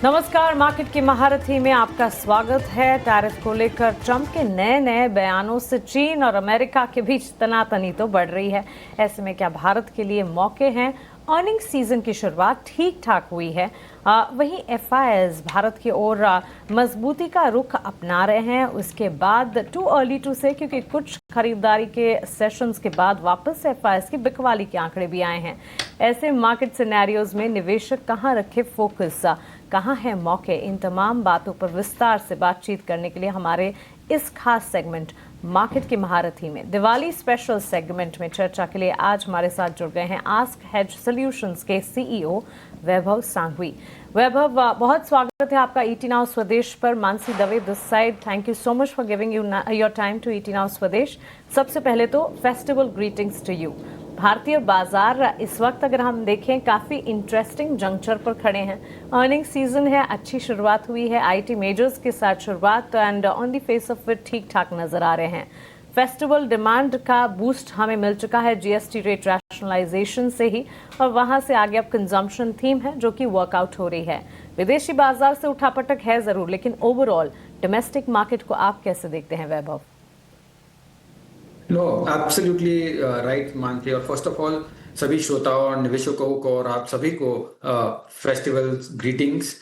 नमस्कार, मार्केट की महारथी में आपका स्वागत है। टैरिफ को लेकर ट्रंप के नए नए बयानों से चीन और अमेरिका के बीच तनातनी तो बढ़ रही है। ऐसे में क्या भारत के लिए मौके हैं? अर्निंग सीजन की शुरुआत ठीक ठाक हुई है। वहीं एफआईआईज भारत की ओर मजबूती का रुख अपना रहे हैं। उसके बाद टू अर्ली टू से, क्योंकि कुछ खरीदारी के सेशंस के बाद वापस एफआईआईज की बिकवाली के आंकड़े भी आए हैं। ऐसे मार्केट सिनेरियोज में निवेशक कहां रखे फोकस, कहां है मौके, इन तमाम बातों पर विस्तार से बातचीत करने के लिए हमारे इस खास सेगमेंट मार्केट की महारथी में दिवाली स्पेशल सेगमेंट में चर्चा के लिए आज हमारे साथ जुड़ गए हैं आस्क हेज सॉल्यूशंस के सीईओ वैभव सांघवी। वैभव, बहुत स्वागत है आपका ईटी नाउ स्वदेश पर। Mansi Dave this side, thank you so much for giving your time to ET Now Swadesh. सबसे पहले तो फेस्टिवल ग्रीटिंग्स टू यू। भारतीय बाजार इस वक्त अगर हम देखें काफ़ी इंटरेस्टिंग जंक्चर पर खड़े हैं। अर्निंग सीजन है, अच्छी शुरुआत हुई है आईटी मेजर्स के साथ शुरुआत, and on the face of it ठीक ठाक नजर आ रहे हैं। फेस्टिवल डिमांड का बूस्ट हमें मिल चुका है जीएसटी रेट रैशनलाइजेशन से ही, और वहां से आगे अब कंजम्पशन थीम है जो कि वर्कआउट हो रही है। विदेशी बाजार से उठापटक है जरूर, लेकिन ओवरऑल डोमेस्टिक मार्केट को आप कैसे देखते हैं वैभव? नो, एब्सोल्युटली राइट मानती। और फर्स्ट ऑफ ऑल सभी श्रोताओं और निवेशकों को और आप सभी को फेस्टिवल ग्रीटिंग्स।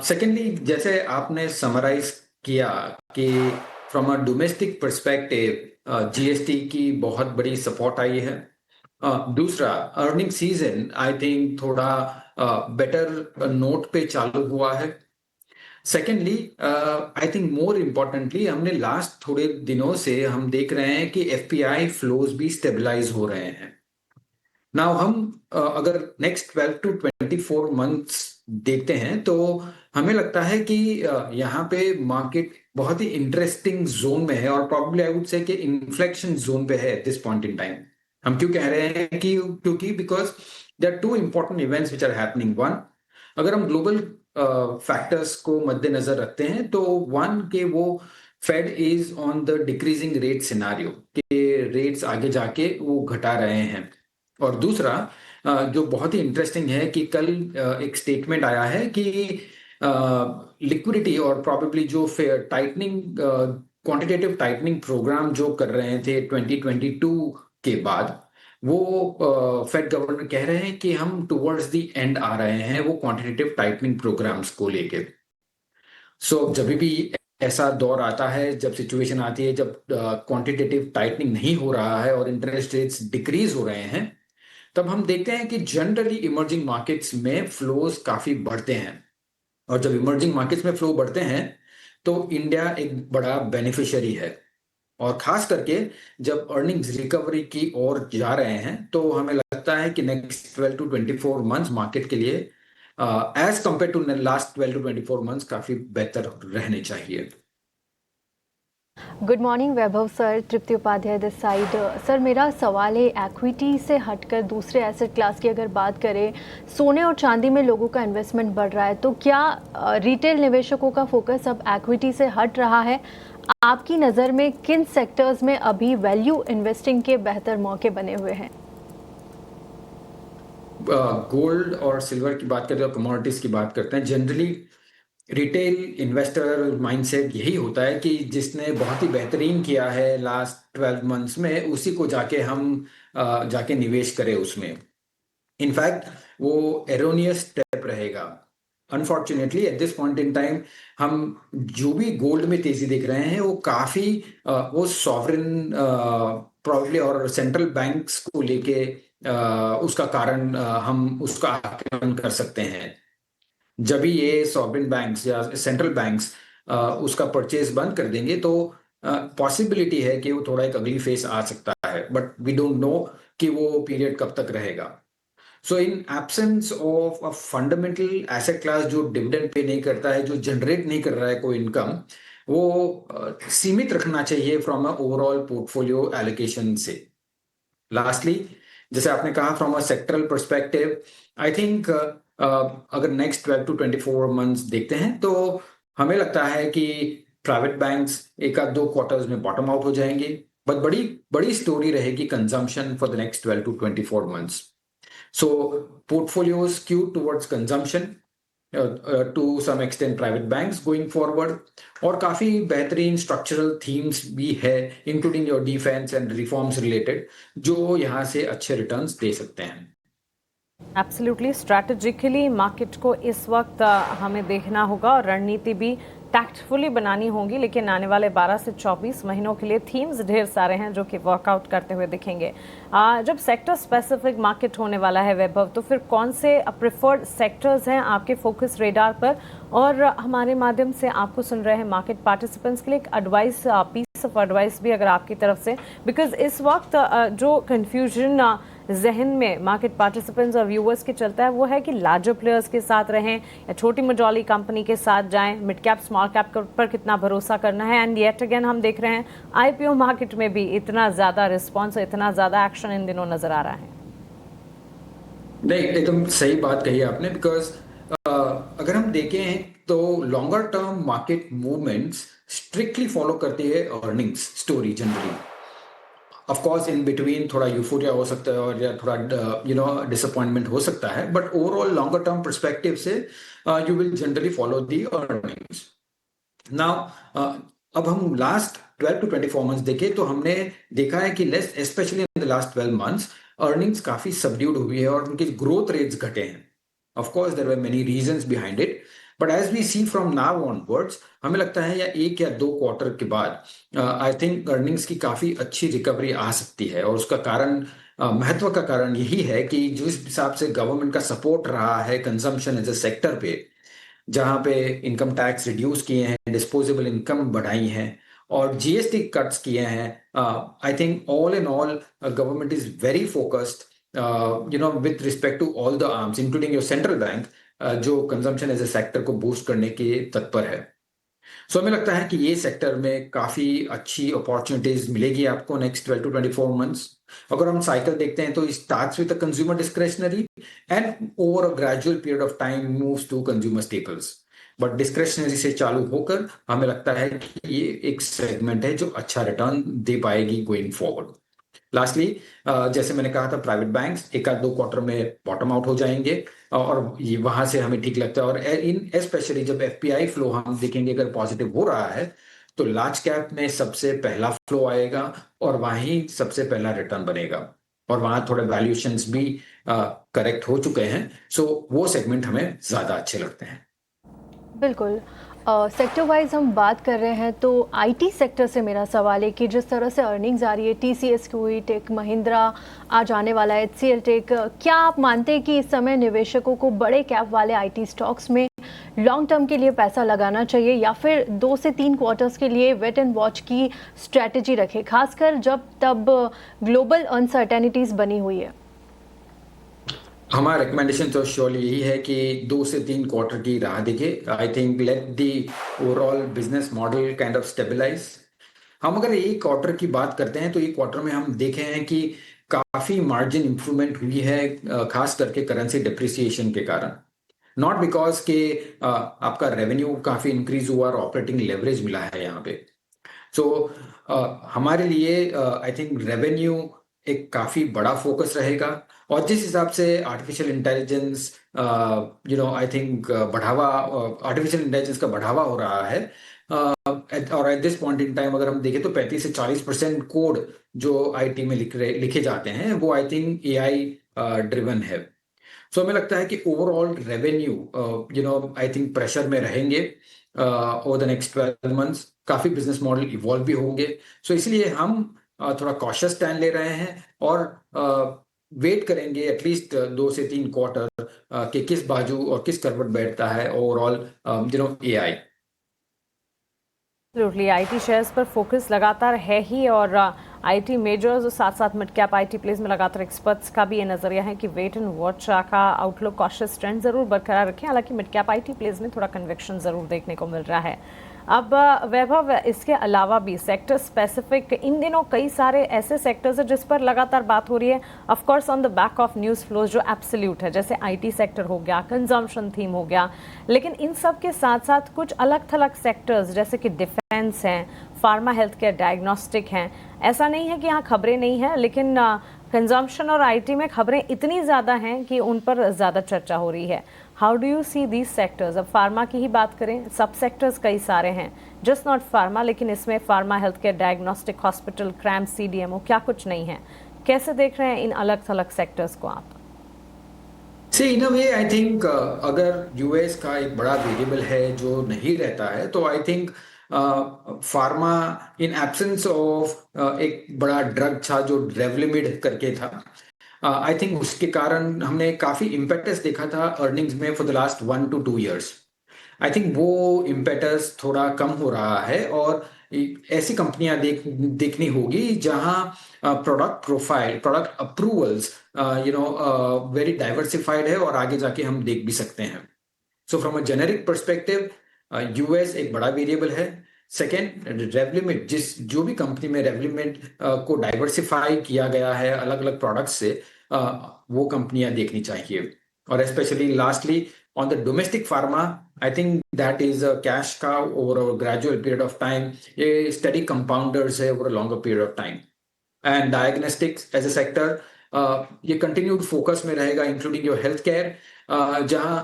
सेकेंडली, जैसे आपने समराइज किया कि from a domestic perspective GST की बहुत बड़ी सपोर्ट आई है। दूसरा, अर्निंग सीजन आई थिंक थोड़ा बेटर नोट पे चालू हुआ है। Secondly, I think more importantly हमने लास्ट थोड़े दिनों से हम देख रहे हैं कि एफपीआई फ्लोज भी स्टेबलाइज हो रहे हैं। नाउ हम अगर नेक्स्ट 12 टू 24 मंथ्स देखते हैं तो हमें लगता है कि यहाँ पे मार्केट बहुत ही इंटरेस्टिंग जोन में है, और प्रॉब्ली आई वुड से कि इन्फ्लेक्शन जोन पे है at this point in time. हम क्यों कह रहे हैं कि क्योंकि because there are two important events which are happening. One, अगर हम ग्लोबल फैक्टर्स को मद्देनजर रखते हैं तो वन के वो Fed is on the decreasing rate scenario के रेट्स आगे जाके वो घटा रहे हैं। और दूसरा जो बहुत ही इंटरेस्टिंग है कि कल एक स्टेटमेंट आया है कि लिक्विडिटी और प्रॉबेबली जो टाइटनिंग क्वांटिटेटिव टाइटनिंग प्रोग्राम जो कर रहे थे 2022 के बाद, वो फेड गवर्नर कह रहे हैं कि हम टुवर्ड्स द एंड आ रहे हैं वो क्वांटिटेटिव टाइटनिंग प्रोग्राम्स को लेके। सो जब भी ऐसा दौर आता है, जब सिचुएशन आती है जब क्वांटिटेटिव टाइटनिंग नहीं हो रहा है और इंटरेस्ट रेट्स डिक्रीज हो रहे हैं, तब हम देखते हैं कि जनरली इमर्जिंग मार्केट्स में फ्लोज काफी बढ़ते हैं। और जब इमर्जिंग मार्केट्स में फ्लो बढ़ते हैं तो इंडिया एक बड़ा बेनिफिशियरी है। और खास करके जब अर्निंग्स रिकवरी की ओर जा रहे हैं तो हमें लगता है कि नेक्स्ट 12 टू 24 मंथ्स मार्केट के लिए as compared to last 12 to 24 months काफी बेहतर रहने चाहिए। Good morning Vaibhav sir, Tripti Upadhyay this side. Sir, मेरा सवाल है एक्विटी से हटकर दूसरे एसेट क्लास की अगर बात करें, सोने और चांदी में लोगों का इन्वेस्टमेंट बढ़ रहा है, तो क्या रिटेल निवेशकों का फोकस अब एक्विटी से हट रहा है? आपकी नज़र में किन सेक्टर्स में अभी वैल्यू इन्वेस्टिंग के बेहतर मौके बने हुए हैं? गोल्ड और सिल्वर की बात करते हैं, कमोडिटीज की बात करते हैं, जनरली रिटेल इन्वेस्टर माइंडसेट यही होता है कि जिसने बहुत ही बेहतरीन किया है लास्ट 12 मंथ्स में, उसी को जाके हम जाके निवेश करें उसमें। इनफैक्ट वो एरोनियस स्टेप रहेगा। Unfortunately at this point in time हम जो भी गोल्ड में तेजी देख रहे हैं वो काफी वो सॉवरेन प्रॉब्ली और सेंट्रल बैंक्स को लेके उसका कारण हम उसका आकलन कर सकते हैं। जब भी ये सॉवरेन बैंक्स या सेंट्रल बैंक्स उसका परचेज बंद कर देंगे तो पॉसिबिलिटी है कि वो थोड़ा एक अगली फेस आ सकता है, बट वी डोंट नो कि वो पीरियड कब तक रहेगा। So in absence of a fundamental asset class जो डिविडेंड पे नहीं करता है, जो जनरेट नहीं कर रहा है कोई इनकम, वो सीमित रखना चाहिए from a overall portfolio allocation से। लास्टली, जैसे आपने कहा from a sectoral perspective, I think अगर नेक्स्ट 12 टू 24 मंथ्स देखते हैं तो हमें लगता है कि प्राइवेट बैंक्स एक आध दो क्वार्टर्स में बॉटम आउट हो जाएंगे, बट बड़ी बड़ी स्टोरी रहेगी consumption for the next 12 to 24 months. So portfolios skew towards consumption, to some extent private banks going forward, और काफी बेहतरीन स्ट्रक्चरल थीम्स भी है including your defence and reforms related, जो यहाँ से अच्छे रिटर्न्स दे सकते हैं। एब्सोल्युटली स्ट्रैटेजिकली मार्केट को इस वक्त हमें देखना होगा और रणनीति भी टैक्टफुली बनानी होगी, लेकिन आने वाले 12 से 24 महीनों के लिए थीम्स ढेर सारे हैं जो कि वर्कआउट करते हुए दिखेंगे। जब सेक्टर स्पेसिफिक मार्केट होने वाला है वैभव, तो फिर कौन से प्रेफर्ड सेक्टर्स हैं आपके फोकस रेडार पर, और हमारे माध्यम से आपको सुन रहे हैं मार्केट पार्टिसिपेंट्स के लिए एक एडवाइस, पीस ऑफ एडवाइस भी अगर आपकी तरफ से, बिकॉज इस वक्त जो कन्फ्यूजन जहन में मार्केट पार्टिसिपेंट्स और व्यूअर्स के चलता है वो है कि लार्जर प्लेयर्स के साथ रहें या छोटी मजौली कंपनी के साथ जाएं, मिड कैप स्मॉल कैप पर कितना भरोसा करना है। एंड येट अगेन हम देख रहे हैं आईपीओ मार्केट में भी इतना ज़्यादा रिस्पॉन्स, इतना ज़्यादा एक्शन इन दिनों नज़र आ रहा है। नहीं, एकदम सही बात कही आपने, बिकॉज अगर हम देखें तो longer term market movements strictly follow करती है earnings story generally. Of course in between थोड़ा यूफोरिया हो सकता है और या थोड़ा डिसअपॉइंटमेंट हो सकता है, but overall longer term perspective से you will generally follow the earnings. Now अब हम लास्ट 12 to 24 मंथ्स देखें तो हमने देखा है कि specially in the last 12 months earnings काफी सबड्यूड हुई है और उनके ग्रोथ रेट्स घटे हैं। Of course there were many reasons behind it, but as we see from now onwards हमें लगता है या 1 या 2 क्वार्टर के बाद आई थिंक अर्निंग्स की काफी अच्छी रिकवरी आ सकती है। और उसका कारण, महत्व का कारण यही है कि जिस हिसाब से गवर्नमेंट का सपोर्ट रहा है कंजम्पशन एज ए सेक्टर पे, जहां पे इनकम टैक्स रिड्यूस किए हैं, डिस्पोजेबल इनकम बढ़ाई हैं और जीएसटी कट्स किए हैं, I think all in all government is very focused with respect to all the arms including your central bank, जो कंजम्पशन एज ए सेक्टर को बूस्ट करने के तत्पर है। सो हमें लगता है कि ये सेक्टर में काफी अच्छी अपॉर्चुनिटीज मिलेगी आपको नेक्स्ट 12 to 24 मंथ्स। अगर हम साइकिल देखते हैं तो it starts with a consumer discretionary and over a gradual period of time moves to consumer staples, but discretionary से चालू होकर हमें लगता है कि ये एक सेगमेंट है जो अच्छा रिटर्न दे पाएगी गोइंग फॉरवर्ड। लास्टली, जैसे मैंने कहा था, प्राइवेट बैंक्स 1 या 2 क्वार्टर में बॉटम आउट हो जाएंगे और ये वहां से हमें ठीक लगता है। और इन स्पेशली जब एफपीआई फ्लो हम देखेंगे अगर पॉजिटिव हो रहा है तो लार्ज कैप में सबसे पहला फ्लो आएगा और वहीं सबसे पहला रिटर्न बनेगा, और वहां थोड़े वैल्यूएशंस भी करेक्ट हो चुके हैं। सो वो सेगमेंट हमें ज्यादा अच्छे लगते हैं। बिल्कुल। सेक्टर वाइज हम बात कर रहे हैं तो आईटी सेक्टर से मेरा सवाल है कि जिस तरह से अर्निंग्स आ रही है, टीसीएस, क्यूई टेक, महिंद्रा आज आने वाला है, एचसीएल टेक, क्या आप मानते हैं कि इस समय निवेशकों को बड़े कैप वाले आईटी स्टॉक्स में लॉन्ग टर्म के लिए पैसा लगाना चाहिए या फिर 2 से 3 क्वार्टर्स के लिए वेट एंड वॉच की स्ट्रैटेजी रखें, खासकर जब तब ग्लोबल अनसर्टेनिटीज बनी हुई है? हमारा रिकमेंडेशन तो श्योरली यही है कि 2 से 3 क्वार्टर की राह देखे। I think let the overall business model kind of stabilise. हम अगर एक क्वार्टर की बात करते हैं तो एक क्वार्टर में हम देखे हैं कि काफी मार्जिन इंप्रूवमेंट हुई है, खास करके करेंसी डिप्रिसिएशन के कारण, नॉट बिकॉज के आपका रेवेन्यू काफी इंक्रीज हुआ और ऑपरेटिंग लेवरेज मिला है यहाँ पे। सो हमारे लिए आई थिंक रेवेन्यू एक काफी बड़ा फोकस रहेगा, और जिस हिसाब से artificial intelligence I think artificial intelligence का बढ़ावा हो रहा है, और eight this point in time अगर हम देखें तो 35 से 40% कोड जो आईटी में लिखे जाते हैं वो आई थिंक एआई ड्रिवन है। सो हमें लगता है कि overall revenue I think pressure में रहेंगे ओवर द नेक्स्ट 12 मंथ्स। काफी बिजनेस मॉडल इवॉल्व भी होंगे, सो इसलिए हम थोड़ा कॉशियस स्टैंड ले रहे हैं और वेट करेंगे एटलीस्ट 2 से 3 क्वार्टर के किस बाजू और किस करवट बैठता है overall AI. Absolutely, IT shares पर फोकस लगातार है ही, और आईटी मेजर्स और साथ साथ मिड कैप आईटी प्लेस में लगातार एक्सपर्ट्स का भी ये नजरिया है कि वेट एंड वॉच का आउटलुक कॉशियस ट्रेंड जरूर बरकरार रखें। हालांकि मिड कैप आईटी प्लेस में थोड़ा कन्विक्शन जरूर देखने को मिल रहा है। अब वैभव, इसके अलावा भी सेक्टर स्पेसिफिक इन दिनों कई सारे ऐसे सेक्टर्स हैं जिस पर लगातार बात हो रही है, of course on the back of news flows जो एब्सोल्यूट है, जैसे आईटी सेक्टर हो गया, कंजम्पशन थीम हो गया, लेकिन इन सब के साथ साथ कुछ अलग थलग सेक्टर्स जैसे कि डिफेंस हैं, फार्मा, हेल्थ केयर, डायग्नोस्टिक हैं। ऐसा नहीं है कि यहाँ खबरें नहीं हैं, लेकिन कंजम्पशन और आईटी में खबरें इतनी ज़्यादा हैं कि उन पर ज़्यादा चर्चा हो रही है। How do you see these sectors? अब फार्मा की ही बात करें, सब सेक्टर्स कई सारे हैं, जस्ट नॉट फार्मा, लेकिन इसमें pharma, health care, diagnostic, hospital, CRAMS, CDMO, क्या कुछ नहीं है? कैसे देख रहे हैं इन अलग थलग सेक्टर्स को आप? सी इन अ वे आई थिंक अगर यूएस का एक बड़ा वेरिएबल है जो नहीं रहता है, तो I think pharma in absence of एक बड़ा ड्रग था जो रेवलिमिड करके था, आई थिंक उसके कारण हमने काफी इम्पेटस देखा था अर्निंग्स में for the last 1 to 2 years। I think वो इम्पेटस थोड़ा कम हो रहा है, और ऐसी कंपनियां देखनी होगी जहां product profile, product approvals very diversified है, और आगे जाके हम देख भी सकते हैं। So from a generic perspective US एक बड़ा वेरिएबल है। सेकेंड, रेवलिमिट, जो भी कंपनी में रेवलिमिट को डाइवर्सिफाई किया गया है अलग अलग प्रोडक्ट्स से, वो कंपनियां देखनी चाहिए। और specially lastly on the domestic pharma, I think that is a cash cow over a gradual period of time, a steady compounders है over a longer period of time। And diagnostics as a sector, ये continued focus में रहेगा, including your healthcare, जहाँ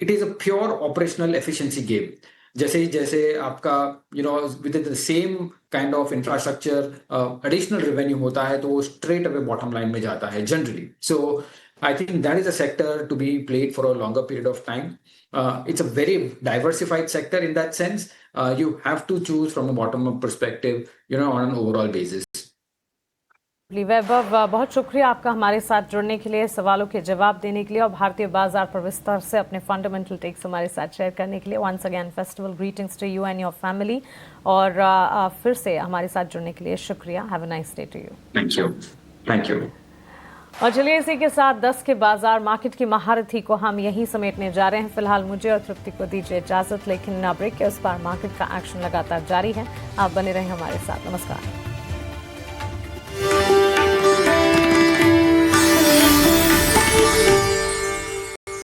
it is a pure operational efficiency game। जैसे आपका with the same kind of infrastructure additional revenue होता है, तो वो स्ट्रेट अवे बॉटम लाइन में जाता है generally. So I think that is a sector to be played for a longer period of time। It's a very diversified sector in that sense। You have to choose from a bottom-up perspective, on an overall basis। वैभव, बहुत शुक्रिया आपका हमारे साथ जुड़ने के लिए, सवालों के जवाब देने के लिए, और भारतीय बाजार पर विस्तार से अपने फंडामेंटल टेक्स हमारे साथ शेयर करने के लिए। Once again festival greetings to you and your family, और फिर से हमारे साथ जुड़ने के लिए शुक्रिया। Have a nice day to you. Thank you. और चलिए इसी के साथ 10 के बाजार मार्केट की महारथी को हम यहीं समेटने जा रहे हैं। फिलहाल मुझे और तृप्ति को दीजिए इजाजत, लेकिन ब्रेक के उस पार मार्केट का एक्शन लगातार जारी है। आप बने रहें हमारे साथ। नमस्कार।